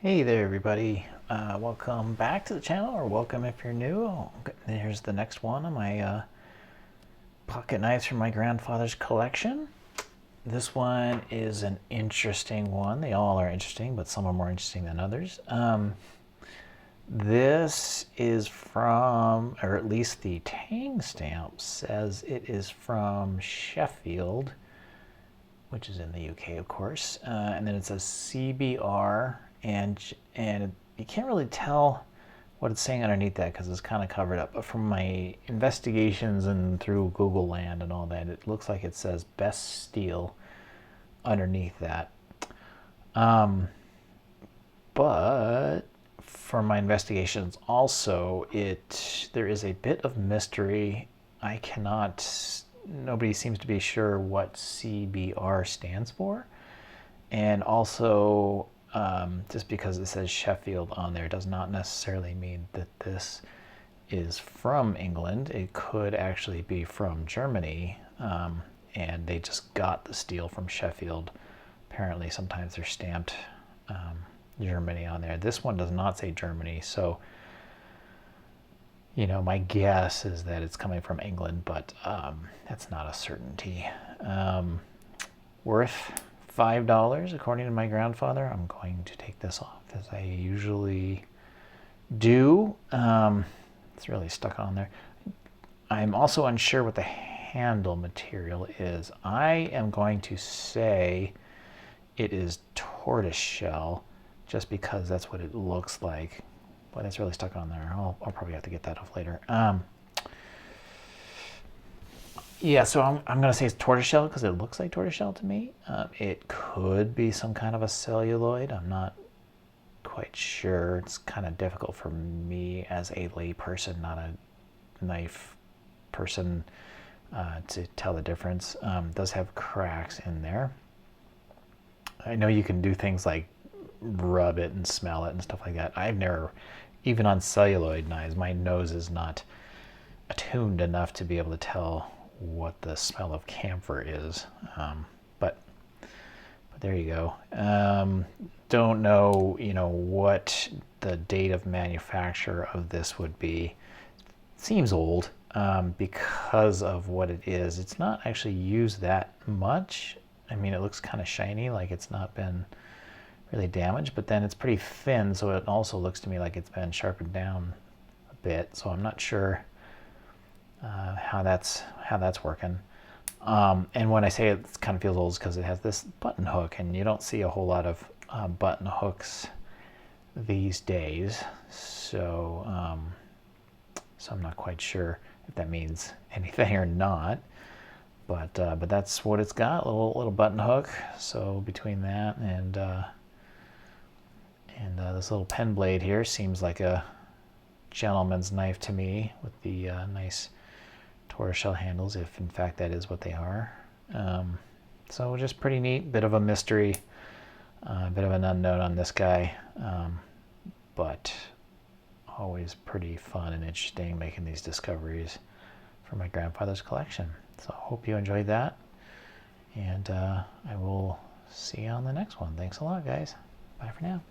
Hey there everybody, welcome back to the channel, or welcome if you're new. Here's the next one of my pocket knives from my grandfather's collection. This one is an interesting one. They all are interesting, but some are more interesting than others. This is from, or at least the tang stamp says it is from Sheffield, which is in the UK, of course. And then it says C.B.R. and you can't really tell what it's saying underneath that because it's kind of covered up. But from my investigations and through Google Land and all that, it looks like it says best steel underneath that. But from my investigations also, there is a bit of mystery. Nobody seems to be sure what C.B.R. stands for. And also, just because it says Sheffield on there does not necessarily mean that this is from England. It could actually be from Germany, and they just got the steel from Sheffield. Apparently sometimes they're stamped Germany on there. This one does not say Germany, so you know, my guess is that it's coming from England, but that's not a certainty. Worth $5 according to my grandfather. I'm going to take this off as I usually do. It's really stuck on there. I'm also unsure what the handle material is. I am going to say it is tortoiseshell just because that's what it looks like. Boy, that's really stuck on there. I'll probably have to get that off later. Yeah, so I'm going to say it's tortoiseshell because it looks like tortoiseshell to me. It could be some kind of a celluloid. I'm not quite sure. It's kind of difficult for me as a lay person, not a knife person, to tell the difference. It does have cracks in there. I know you can do things like rub it and smell it and stuff like that. I've never, even on celluloid knives, my nose is not attuned enough to be able to tell what the smell of camphor is, but there you go. Don't know, you know, what the date of manufacture of this would be. It seems old because of what it is. It's not actually used that much. I mean, it looks kind of shiny, like it's not been really damaged, but then it's pretty thin, so it also looks to me like it's been sharpened down a bit, so I'm not sure how that's working. And when I say it kind of feels old, it's because it has this button hook, and you don't see a whole lot of button hooks these days, so I'm not quite sure if that means anything or not, but that's what it's got, a little button hook. So between that and this little pen blade here, seems like a gentleman's knife to me, with the nice tortoiseshell handles, if in fact that is what they are. So just pretty neat, bit of a mystery, a bit of an unknown on this guy, but always pretty fun and interesting making these discoveries for my grandfather's collection. So I hope you enjoyed that, and I will see you on the next one. Thanks a lot, guys. Bye for now.